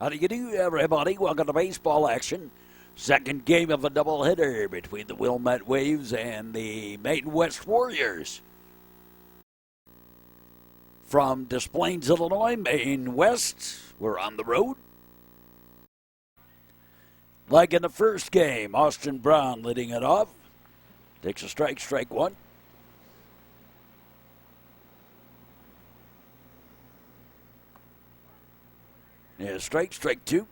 How do you do, everybody? Welcome to baseball action. Second game of a doubleheader between the Wilmette Waves and the Maine West Warriors. From Des Plaines, Illinois, Maine West, we're on the road. Like in the first game, Austin Brown leading it off. Takes a strike one. Yeah, strike two.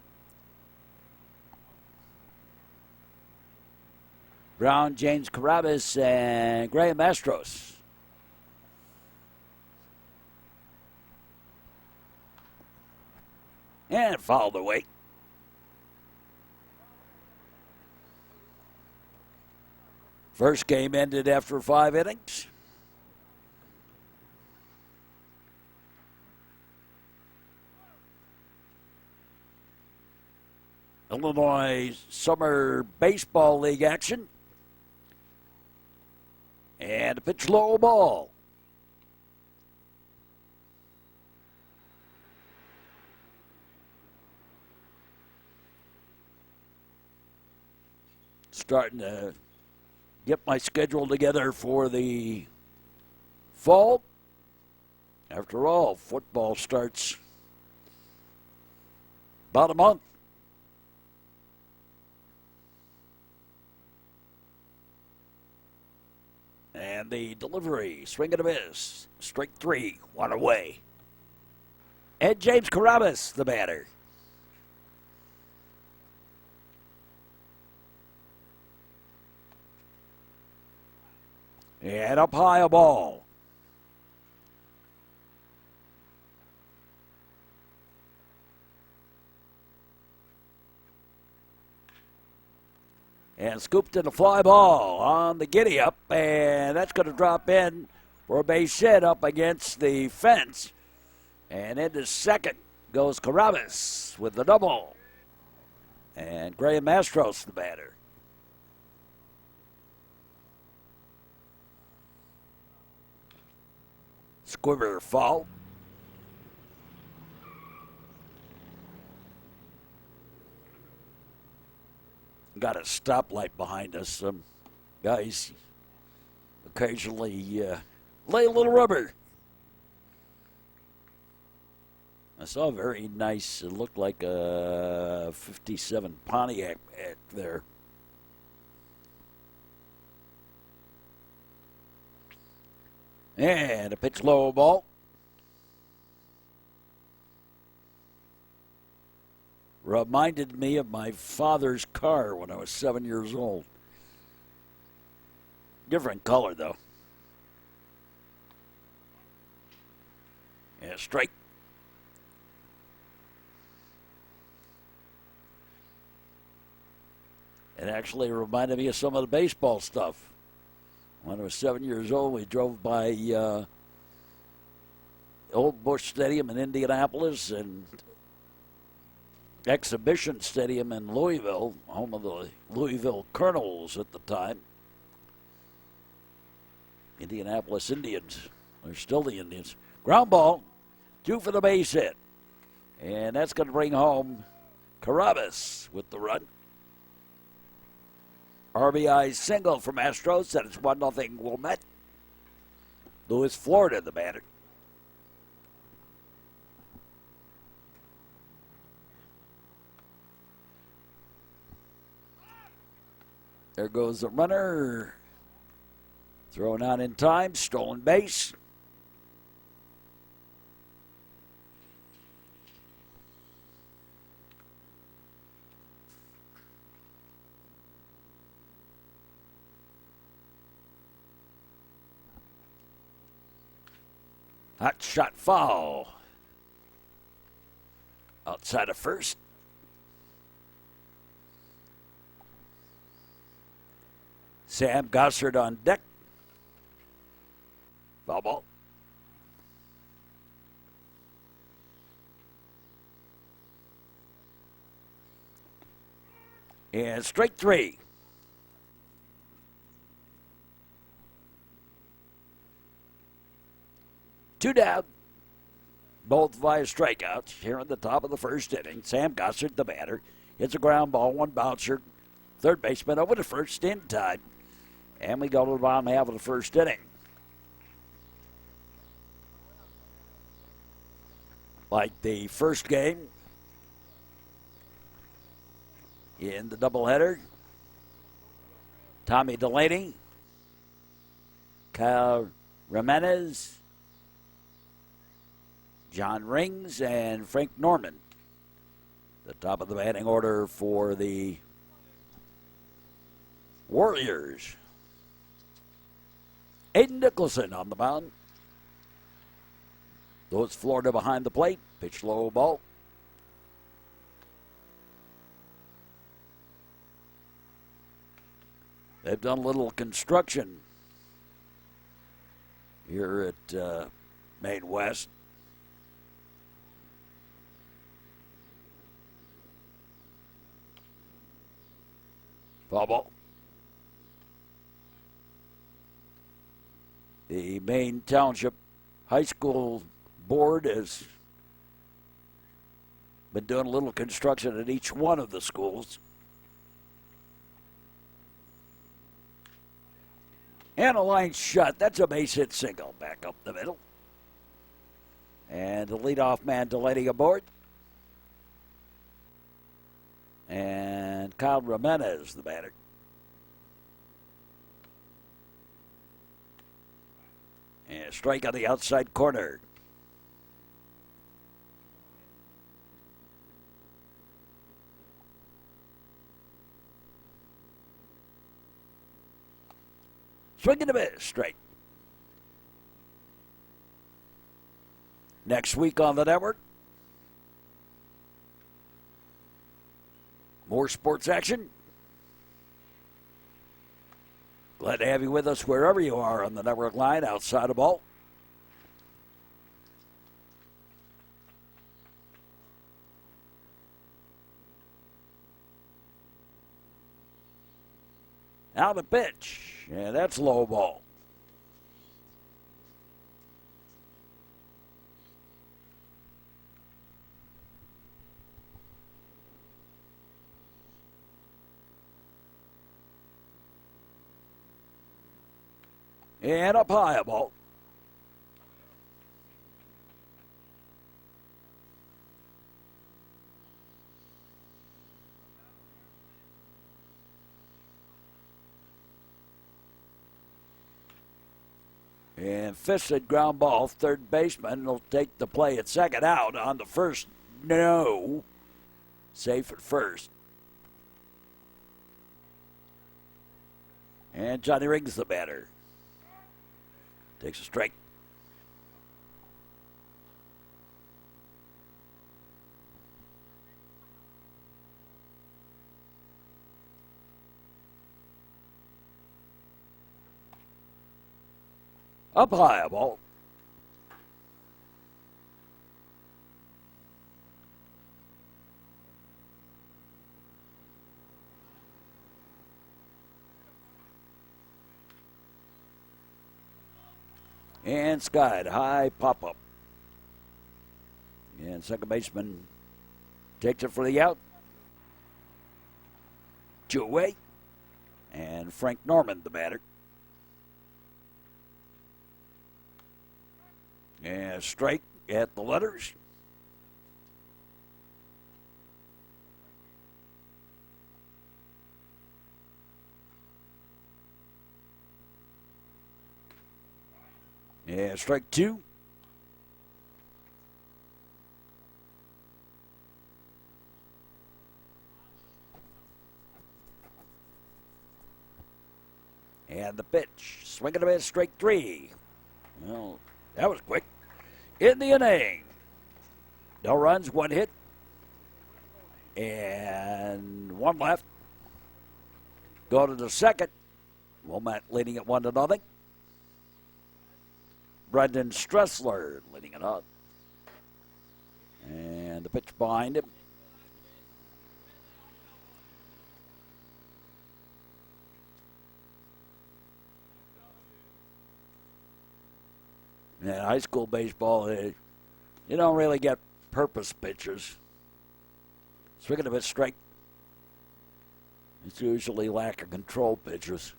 Brown, James Carabas, and Graham Astros. And fouled away. First game ended after 5 innings. Illinois Summer Baseball League action. And a pitch low ball. Starting to get my schedule together for the fall. After all, football starts about a month. And the delivery, swing and a miss. Strike three, one away. And James Carabas, the batter. And up high a ball. And scooped in a fly ball on the giddy up, and that's going to drop in for a base hit up against the fence. And into second goes Carabas with the double. And Graham Astros, the batter. Squibber foul. Got a stoplight behind us. Some guys occasionally lay a little rubber. I saw a very nice, it looked like a 57 Pontiac back there. And a pitch low ball. Reminded me of my father's car when I was 7 years old. Different color, though. And strike. It actually reminded me of some of the baseball stuff. When I was 7 years old, we drove by Old Busch Stadium in Indianapolis and Exhibition Stadium in Louisville, home of the Louisville Colonels at the time. Indianapolis Indians. They're still the Indians. Ground ball, 2 for the base hit. And that's going to bring home Carabas with the run. RBI single from Astros, and it's 1-0 Wilmette. Louis Florida, the batter. There goes the runner. Thrown out in time, stolen base. Hot shot foul. Outside of first. Sam Gossard on deck. Foul ball. And strike three. Two down. both via strikeouts here in the top of the first inning. Sam Gossard, the batter, hits a ground ball, one bouncer, third baseman over to first in time. And we go to the bottom half of the first inning. Like the first game in the doubleheader, Tommy Delaney, Kyle Jimenez, John Rings, and Frank Norman. The top of the batting order for the Warriors. Aiden Nicholson on the mound. Those Florida behind the plate. Pitch low ball. They've done a little construction here at Maine West. Foul ball. The Maine Township High School Board has been doing a little construction at each one of the schools. And a line shot. That's a base hit single back up the middle. And the leadoff man Delaney aboard. And Kyle Jimenez, the batter. And strike on the outside corner. Swing and a miss, strike. Next week on the network, more sports action. Glad to have you with us wherever you are on the network line outside the ball. Now the pitch. Yeah, that's low ball. And up high a ball. And fisted ground ball, third baseman will take the play at second out on the first. No. Safe at first. And Johnny Rings the batter. Takes a strike. Up high a ball. And skied, high pop-up. And second baseman takes it for the out. 2 away. And Frank Norman, the batter. And strike at the letters. And strike 2. And the pitch. Swing and a miss, strike 3. Well, that was quick. In the inning, no runs, 1 hit, and 1 left. Go to the second. Wilmette leading it 1-0. Brendan Stressler leading it up. And the pitch behind him. And high school baseball, You don't really get purpose pitches. Speaking of a strike, it's usually lack of control pitches.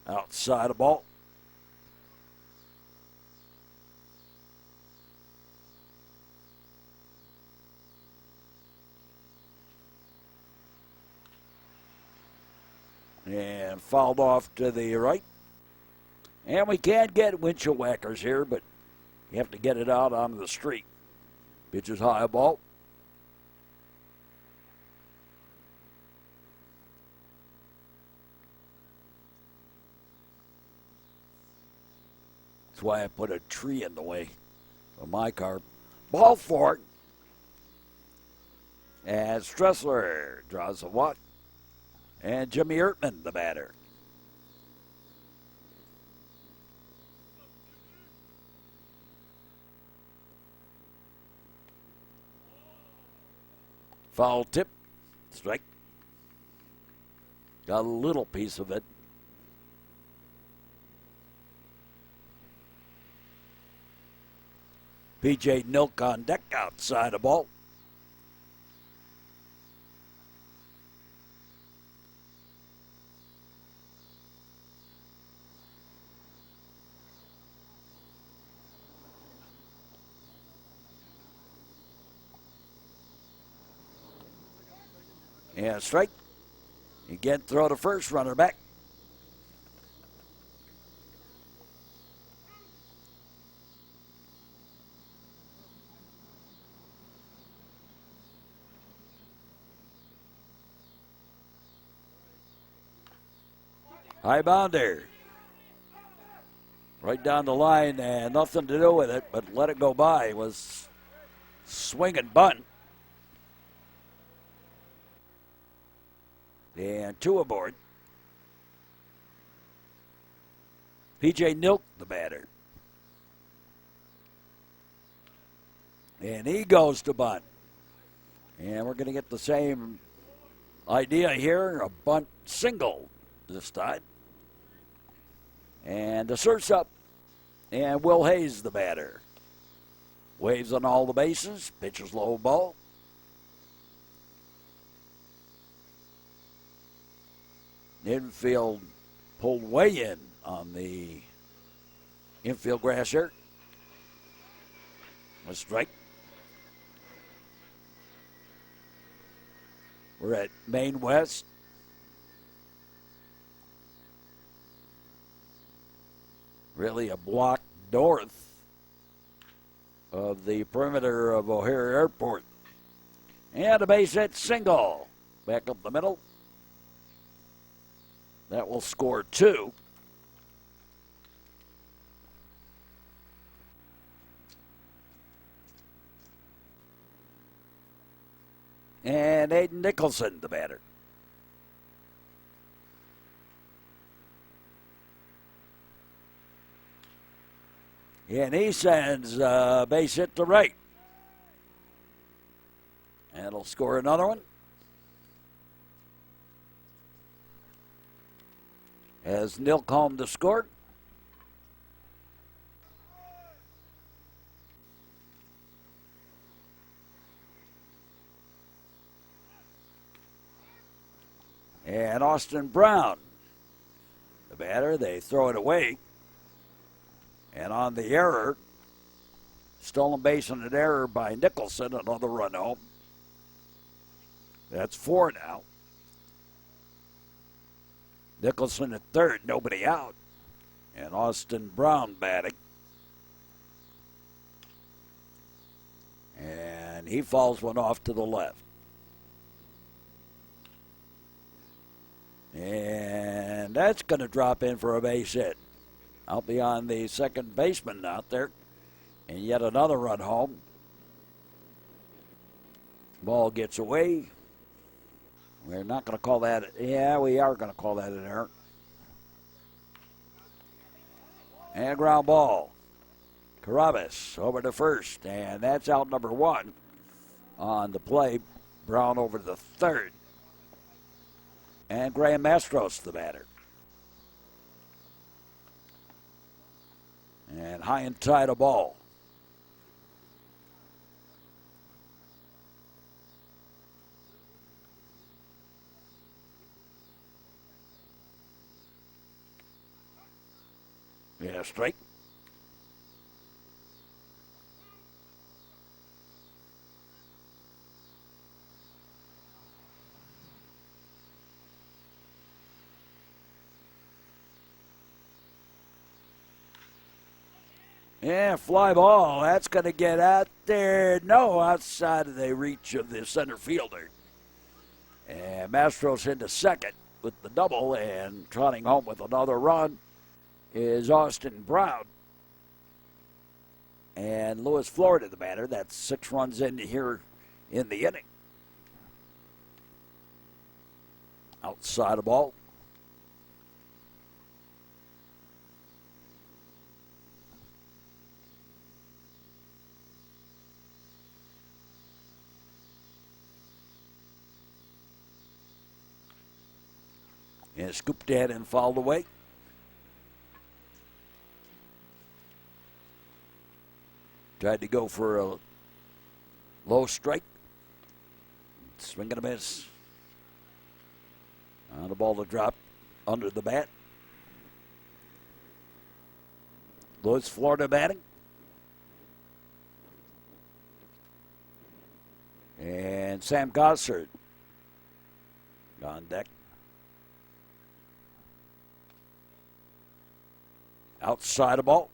Outside the ball. And fouled off to the right. And we can get windshield whackers here, but you have to get it out onto the street. Pitches high ball. That's why I put a tree in the way of my car. Ball for it. And Stressler draws a walk. And Jimmy Ertman, the batter. Foul tip. Strike. Got a little piece of it. P.J. Nilk on deck outside the ball. And strike. Again, throw to first, runner back. High bounder. Right down the line, and nothing to do with it, but let it go by. It was swing and bunt. And two aboard. P.J. Nilk, the batter. And he goes to bunt. And we're going to get the same idea here, a bunt single this time. And the search up. And Will Hayes, the batter. Waves on all the bases, pitches low ball. Infield pulled way in on the infield grass here. A strike. We're at Maine West. Really a block north of the perimeter of O'Hare Airport. And a base hit single. Back up the middle. That will score two. And Aiden Nicholson, the batter. And he sends a base hit to right. And it'll score another one. As Nilk home to score. And Austin Brown, the batter, they throw it away. And on the error, stolen base on an error by Nicholson, another run home. That's four now. Nicholson at third, nobody out. And Austin Brown batting. And he fouls one off to the left. And that's going to drop in for a base hit. Out beyond the second baseman out there. And yet another run home. Ball gets away. We're not going to call that. Yeah, we are going to call that an error. And ground ball. Carabas over to first. And that's out number one on the play. Brown over to the third. And Graham Mastros, the batter. And high and tight a ball. Yeah, straight. Yeah, fly ball. That's going to get out there. No, outside of the reach of the center fielder. And Mastro's into second with the double, and trotting home with another run is Austin Brown. And Lewis Florida, the batter. That's 6 runs in here in the inning. Outside the ball. And scooped in and fouled away. Tried to go for a low strike. Swing and a miss. On the ball to drop under the bat. Lewis Florida batting. And Sam Gossard on deck. Outside the ball.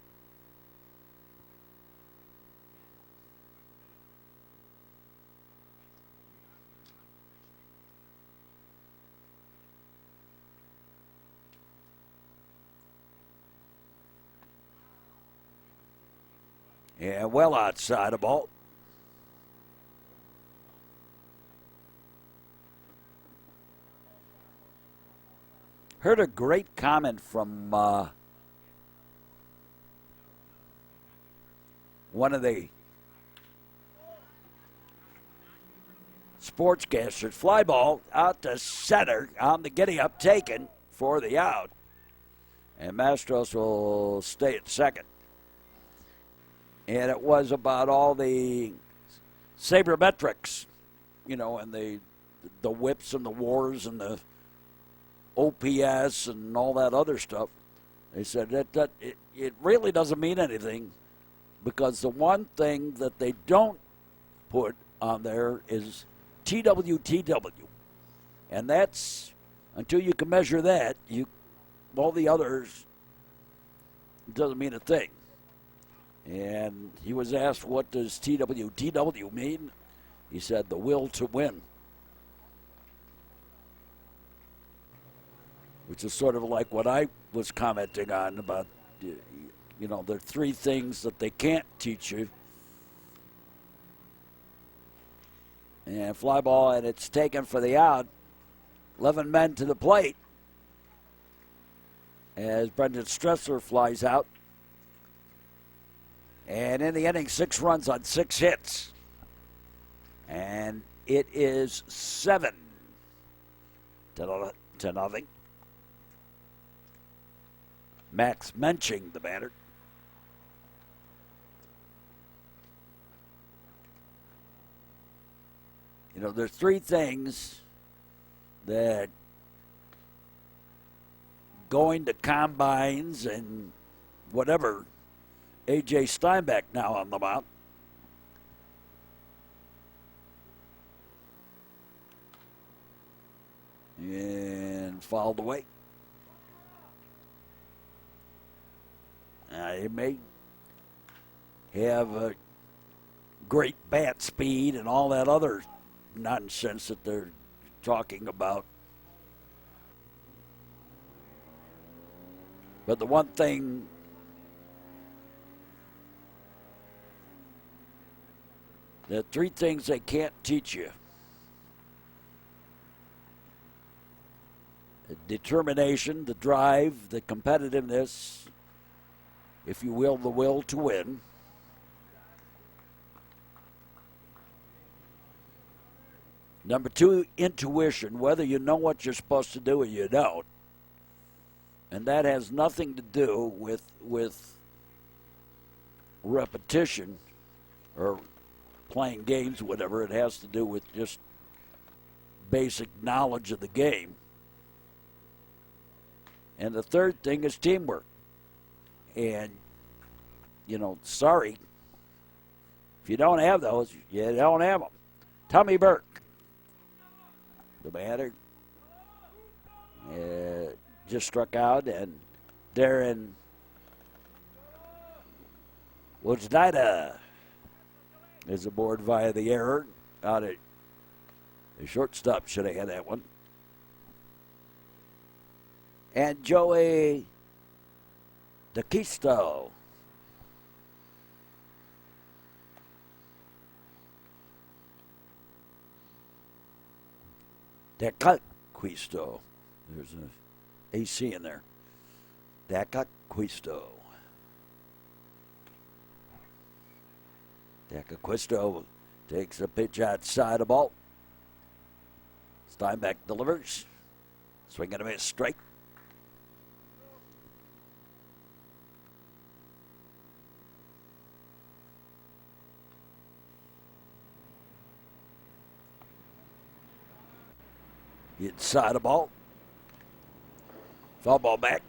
Yeah, well outside the ball. Heard a great comment from one of the sportscasters. Fly ball out to center on the giddy up, taken for the out. And Mastros will stay at second. And it was about all the sabermetrics, you know, and the whips and the wars and the OPS and all that other stuff. They said that it really doesn't mean anything, because the one thing that they don't put on there is TWTW. And that's, until you can measure that, all the others, it doesn't mean a thing. And he was asked, what does TWTW mean? He said, the will to win. Which is sort of like what I was commenting on about, you know, there are 3 things that they can't teach you. And fly ball, and it's taken for the out. 11 men to the plate as Brendan Stressler flies out. And in the inning, 6 runs on 6 hits. And it is 7 to nothing. Max Menching, the batter. You know, there's 3 things that going to combines and whatever, A.J. Steinbeck now on the mound. And fouled away. He may have a great bat speed and all that other nonsense that they're talking about. But the one thing the 3 things they can't teach you: the determination, the drive, the competitiveness, if you will, the will to win. Number 2, intuition, whether you know what you're supposed to do or you don't. And that has nothing to do with repetition or playing games, whatever. It has to do with just basic knowledge of the game. And the third thing is teamwork. And, sorry, if you don't have those, you don't have them. Tommy Burke, the batter, just struck out, and Darren Woodsnida is aboard via the error. Out at the shortstop should have had that one. And Joey DeQuisto. DeQuisto. There's an AC in there. DeQuisto. DeQuisto takes a pitch outside the ball. Steinbeck delivers. Swing and a miss, strike. Inside the ball. Foul ball back.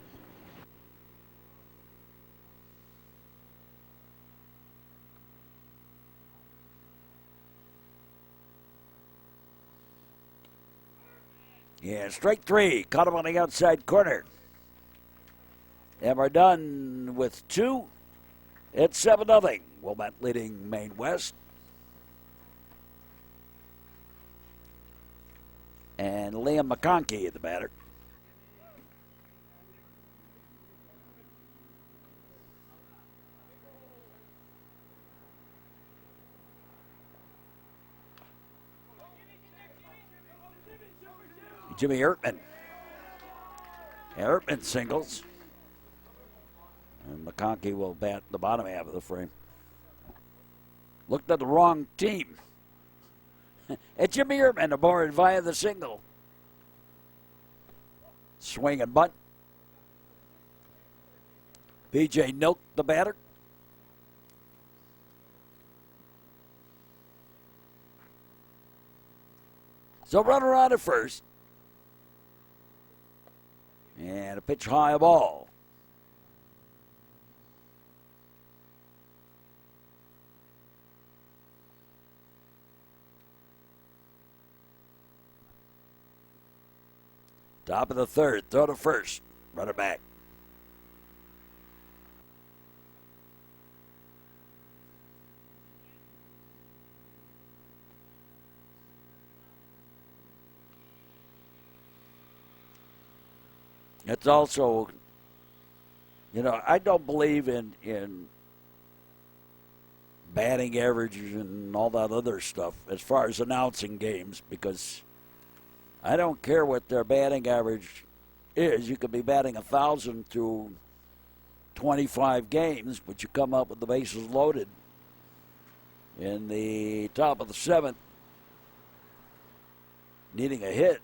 Yeah, strike three. Caught him on the outside corner. And we're done with two. It's 7-0. Wilmette leading Maine West. And Liam McConkey, the batter. Jimmy Ertman. Ertman singles. And McConkey will bat the bottom half of the frame. Looked at the wrong team. It's Jimmy Ertman aboard via the single. Swing and bunt. B.J. Nilk, the batter. So runner on at first. And a pitch high ball. Top of the third, throw to first, runner back. It's also, I don't believe in batting averages and all that other stuff as far as announcing games, because I don't care what their batting average is. You could be batting 1,000 through 25 games, but you come up with the bases loaded in the top of the seventh, needing a hit,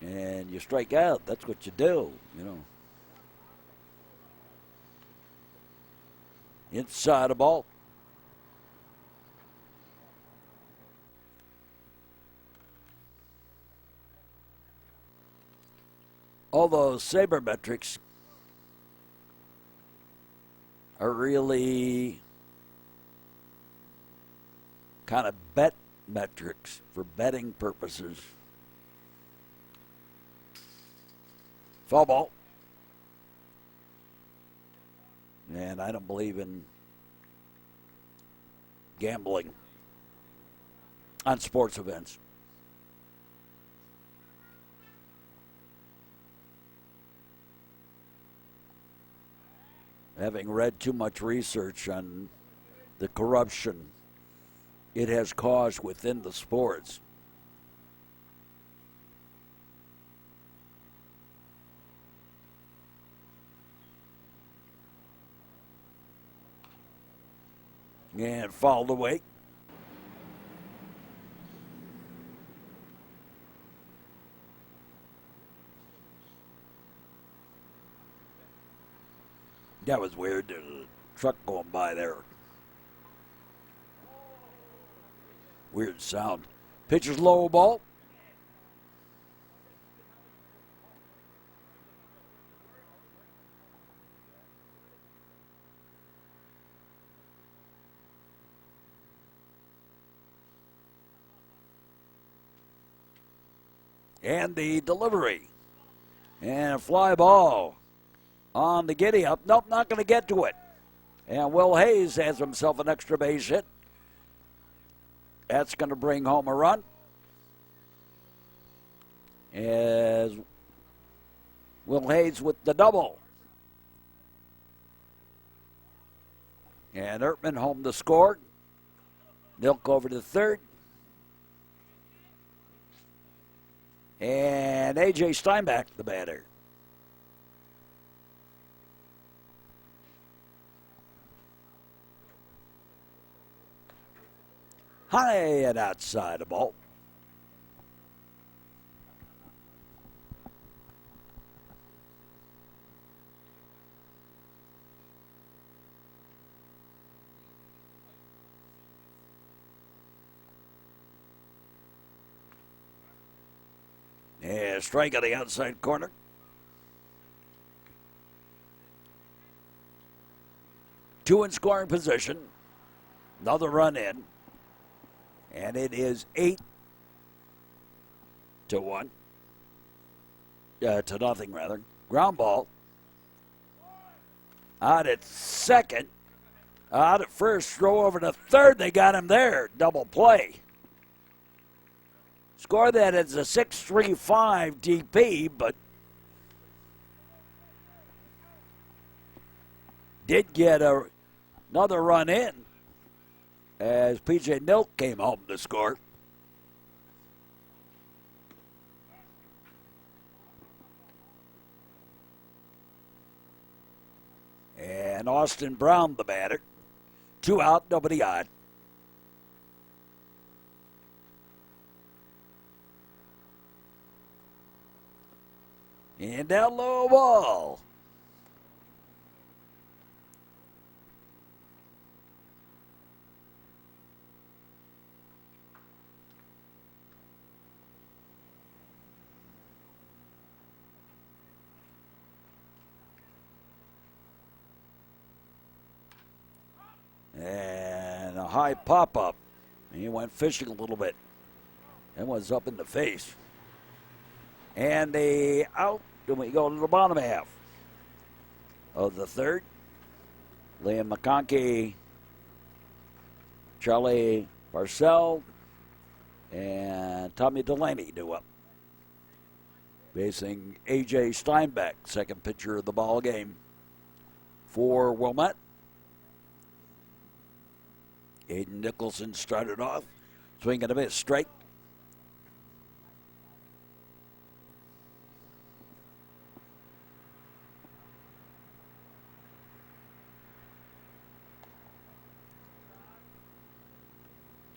and you strike out. That's what you do, Inside the ball. All those sabermetrics are really kind of bet metrics for betting purposes. Foul ball. And I don't believe in gambling on sports events. Having read too much research on the corruption it has caused within the sports. And fouled away. That was weird. truck going by there. Weird sound. Pitcher's low ball. And the delivery. And a fly ball on the giddy up. Nope, not going to get to it. And Will Hayes has himself an extra base hit. That's going to bring home a run. As Will Hayes with the double. And Ertman home to score. Milk over to third. And A.J. Steinbach, the batter. High and outside the ball. Yeah, strike on the outside corner. Two in scoring position. Another run in. And it is 8-1. To nothing, rather. Ground ball. Out at second. Out at first. Throw over to third. They got him there. Double play. Score that as a 6-3-5 DP, but did get another run in as P.J. Milk came home to score. And Austin Brown, the batter. 2 out, nobody on. And that low ball. And a high pop-up. He went fishing a little bit. That was up in the face. And the out, and we go to the bottom half of the third. Liam McConkey, Charlie Parcell, and Tommy Delaney due up. Facing A.J. Steinbach, second pitcher of the ball game for Wilmette. Aiden Nicholson started off, swinging a bit straight.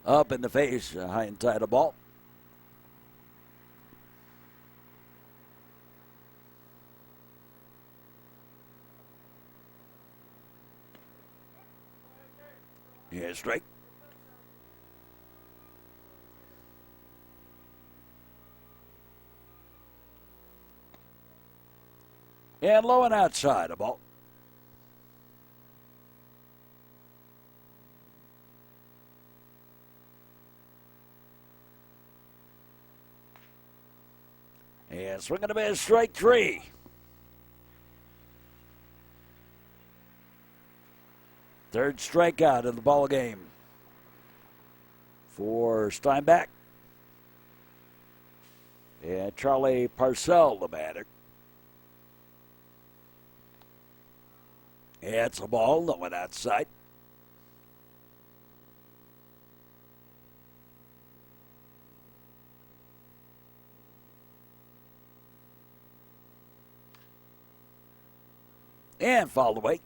Up in the face, high and tight of ball. Yeah, straight. And low and outside of ball. And swinging a bit, strike 3. Third strikeout of the ball game for Steinbach. And Charlie Parcell, the batter. And it's a ball, no one outside. And fouled away.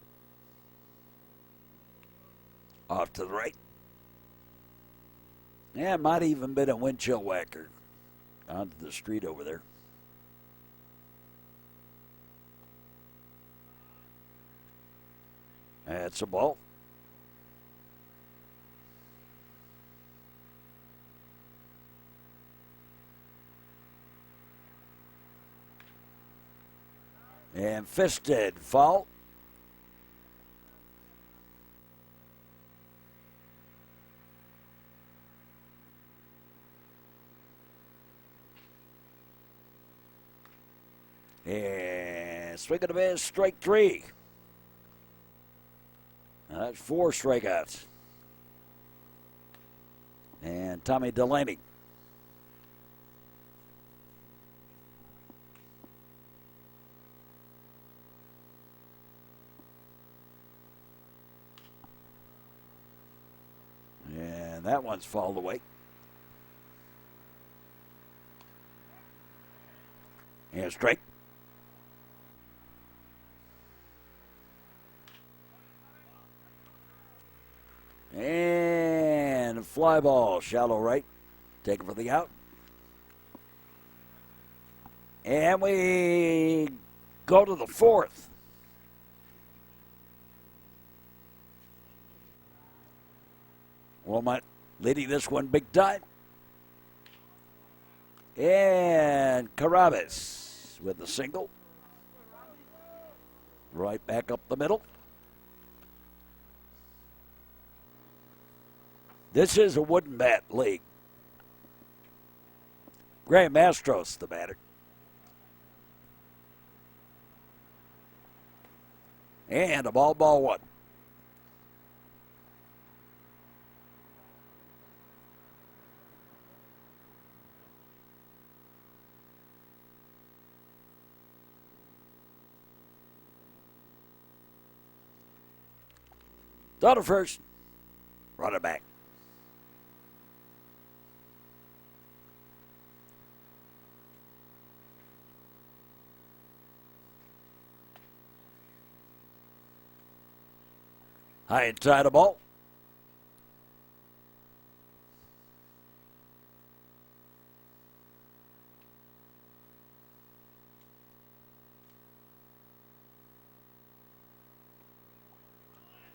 Off to the right. Yeah, might have even been a wind chill whacker onto the street over there. That's a ball. And fisted, foul. And swing and a miss, strike three. Now that's 4 strikeouts. And Tommy Delaney. And that one's fouled away. And strike. And a fly ball, shallow right. Taken for the out. And we go to the 4th. Wilmette leading this one big time. And Carabas with the single. Right back up the middle. This is a wooden bat league. Graham Mastros, the batter. And a ball one. Down to first. Run it back. High inside the ball.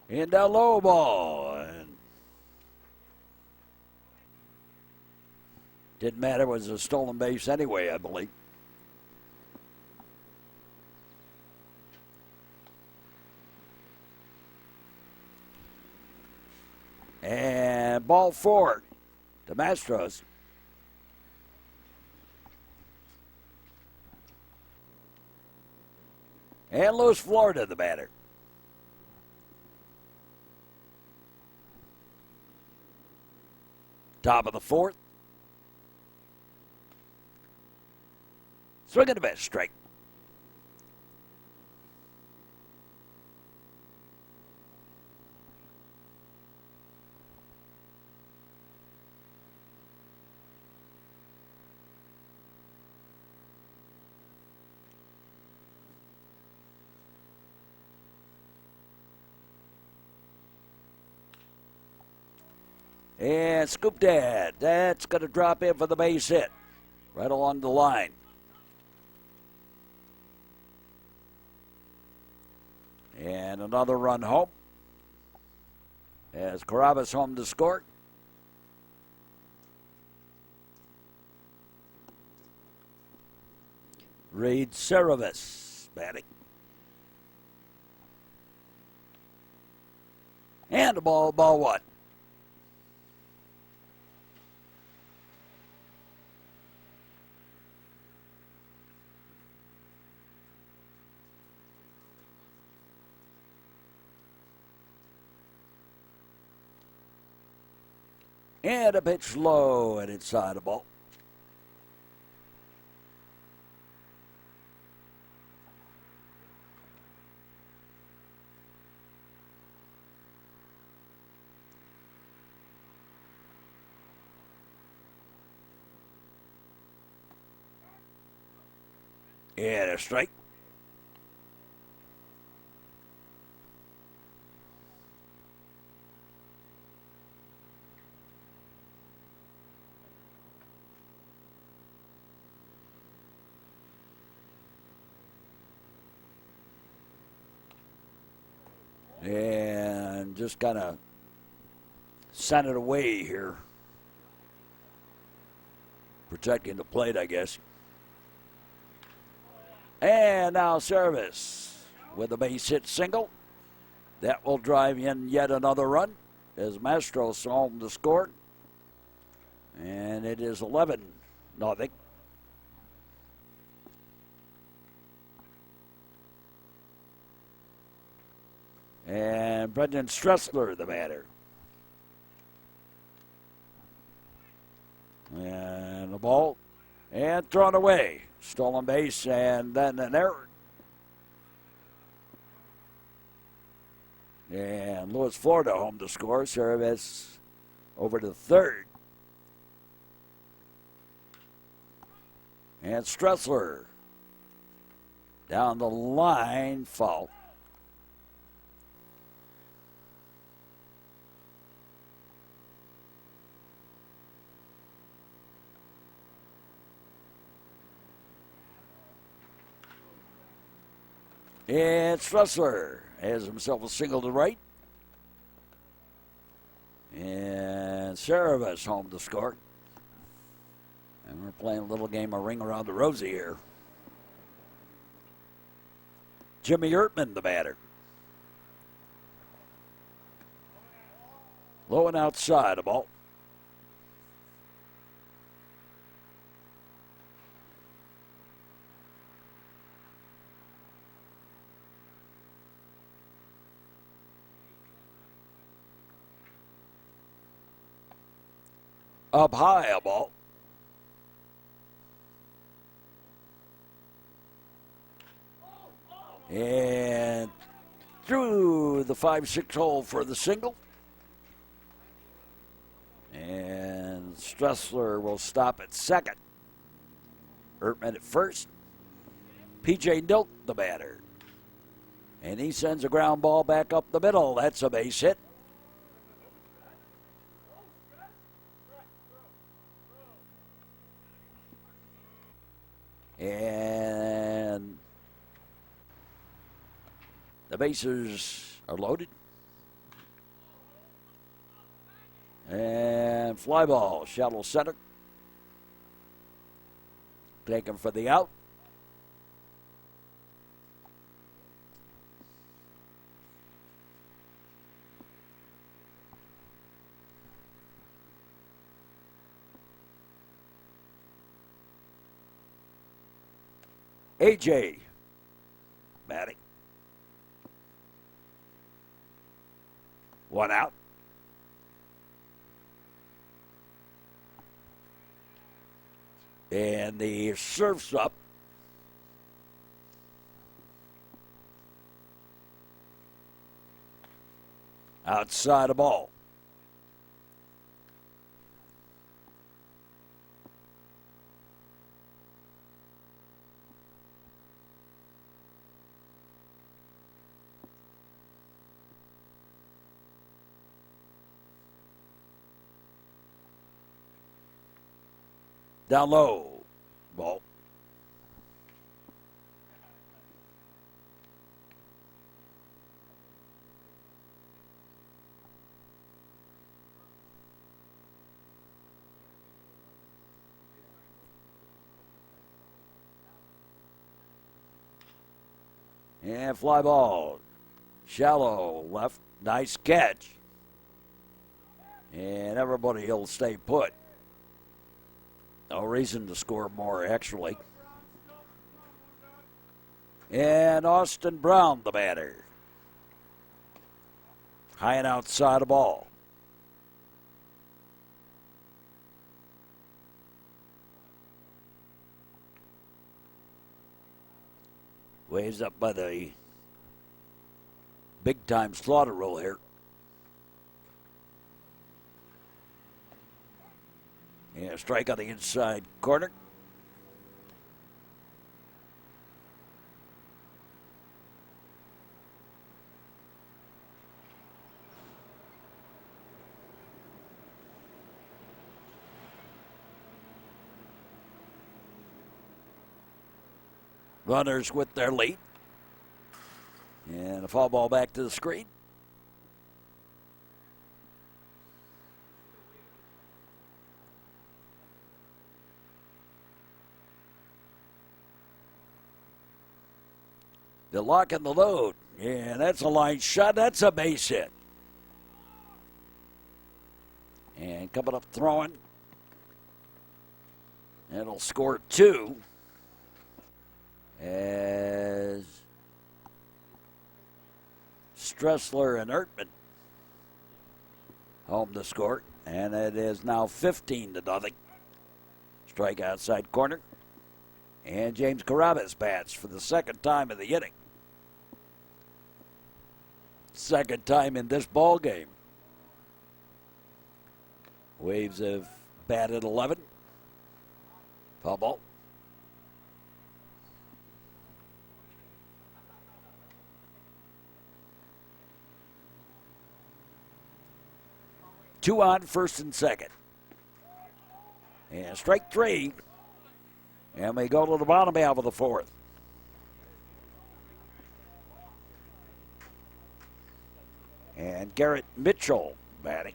And down low ball. And didn't matter, it was a stolen base anyway, I believe. And ball 4 to Mastros. And Louis Florida, the batter. Top of the 4th. Swing and a miss, strike. And scoop that. That's going to drop in for the base hit. Right along the line. And another run home. As Carabas home to score. Reed Cerevis batting. And a ball 1. And a pitch low and inside the ball. And a strike. And just kind of sent it away here. Protecting the plate, I guess. And now service with a base hit single. That will drive in yet another run as Mastros home to score. And it is 11-0. And Brendan Stressler, the batter. And the ball. And thrown away. Stolen base and then an error. And Lewis, Florida home to score. Service over to third. And Stressler down the line, foul. And Stressler has himself a single to right. And Service home to score. And we're playing a little game of ring around the rosy here. Jimmy Ertman, the batter. Low and outside the ball. Up high a ball. And through the 5-6 hole for the single. And Stressler will stop at second. Ertman at first. P.J. Nilt, the batter. And he sends a ground ball back up the middle. That's a base hit. And the bases are loaded. And fly ball, shallow center. Taken for the out. A.J. batting. One out. And the surf's up. Outside the ball. Down low, ball. And fly ball, shallow left, nice catch. And everybody will stay put. No reason to score more, actually. And Austin Brown, the batter. High and outside the ball. Waves up by the big-time slaughter roll here. Yeah, strike on the inside corner. Runners with their lead. And a foul ball back to the screen. The lock and the load. Yeah, that's a line shot. That's a base hit. And coming up throwing. And it'll score 2 as Stressler and Ertman home to score. And it is now 15-0. Strike outside corner. And James Carabas bats for the second time in the inning. Second time in this ball game. Waves have batted 11. Foul ball. Two on, first and second. And strike 3. And we go to the bottom half of the fourth. And Garrett Mitchell batting.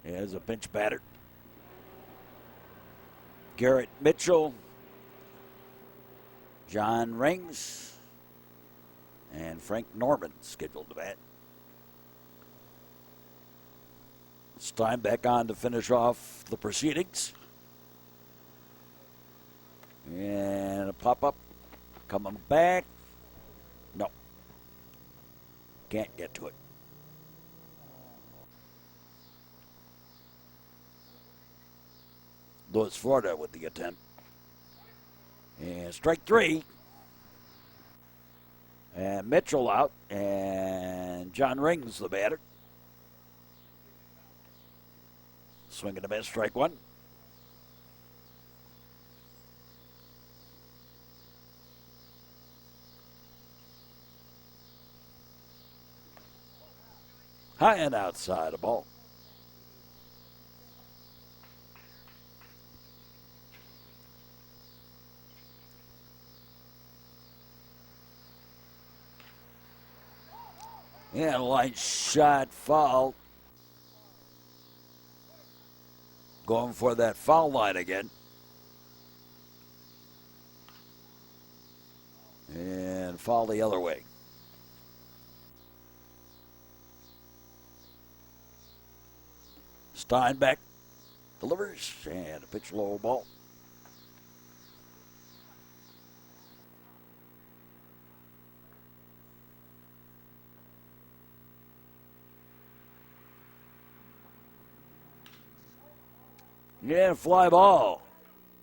As a pinch batter. Garrett Mitchell, John Rings, and Frank Norman scheduled to bat. Steinbeck on to finish off the proceedings. And a pop-up coming back. No. Can't get to it. Louis Florida with the attempt. And strike 3. And Mitchell out. And John Rings the batter. Swing and a miss, strike 1. High and outside a ball. And line shot foul. Going for that foul line again. And foul the other way. Steinbeck delivers and a pitch low ball. Yeah, fly ball.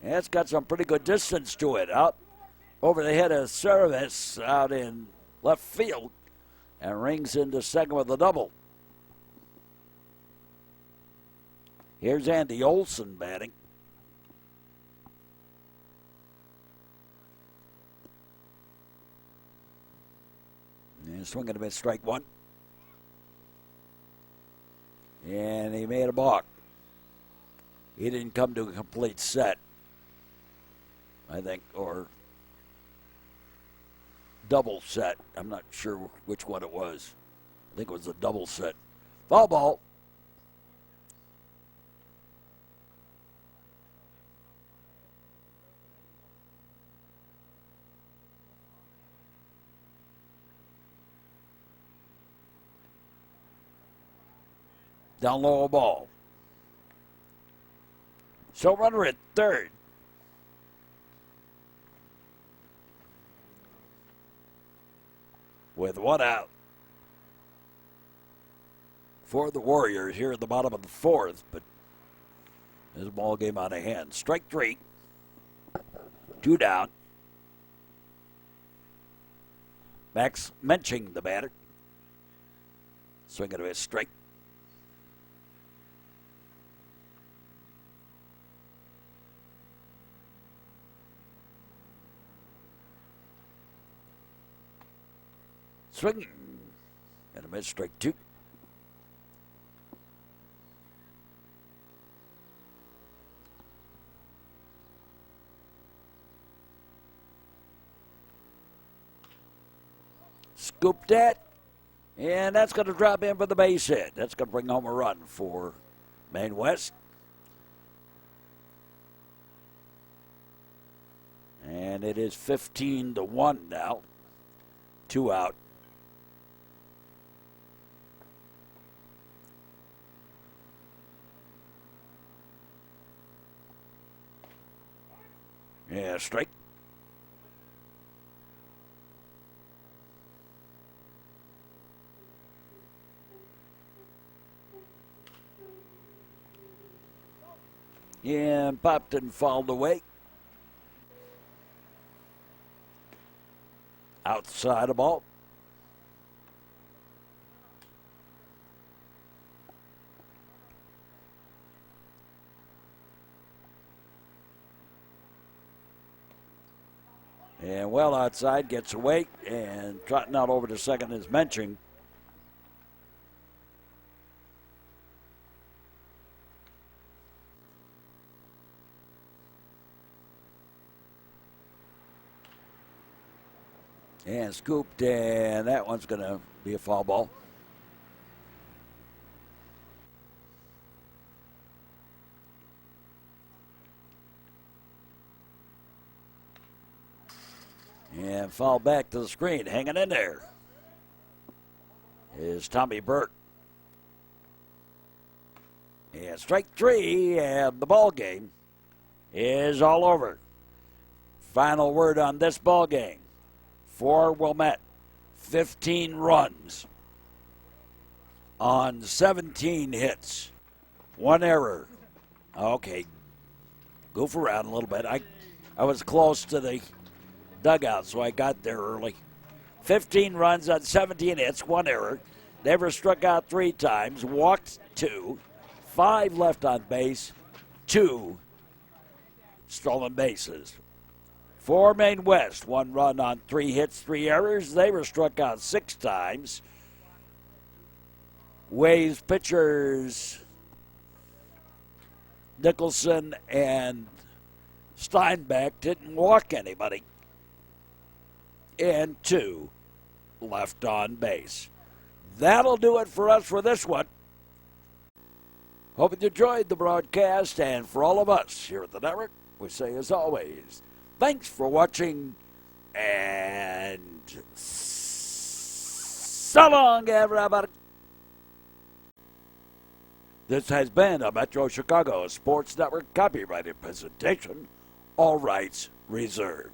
Yeah, it's got some pretty good distance to it. Out over the head of Service out in left field. And Rings into second with a double. Here's Andy Olson batting. And swinging a bit, strike 1. And he made a balk. He didn't come to a complete set, I think, or double set. I'm not sure which one it was. I think it was a double set. Foul ball. Down low a ball. So runner at third. With 1 out. For the Warriors here at the bottom of the fourth, but this ball game out of hand. Strike 3. 2 down. Max Menching the batter. Swinging to his strike. Swing and a miss, strike 2. Scooped that, and that's going to drop in for the base hit. That's going to bring home a run for Maine West. And it is 15-1 now. 2 out. Yeah, strike. Yeah, and popped and fouled away. Outside the ball. And well outside, gets away, and trotting out over to second is Menching. And scooped, and that one's going to be a foul ball. And foul back to the screen. Hanging in there is Tommy Burt. And strike 3, and the ball game is all over. Final word on this ball game for Wilmette. 15 runs on 17 hits. 1 error. Okay, goof around a little bit. I was close to the dugout, so I got there early. 15 runs on 17 hits, 1 error. Never struck out 3 times, walked 2, 5 left on base, 2 stolen bases. For Maine West, 1 run on 3 hits, 3 errors. They were struck out 6 times. Waves pitchers Nicholson and Steinbeck didn't walk anybody. And 2 left on base. That'll do it for us for this one. Hope you enjoyed the broadcast, and for all of us here at the network, we say as always, thanks for watching, and so long, everybody. This has been a Metro Chicago Sports Network copyrighted presentation. All rights reserved.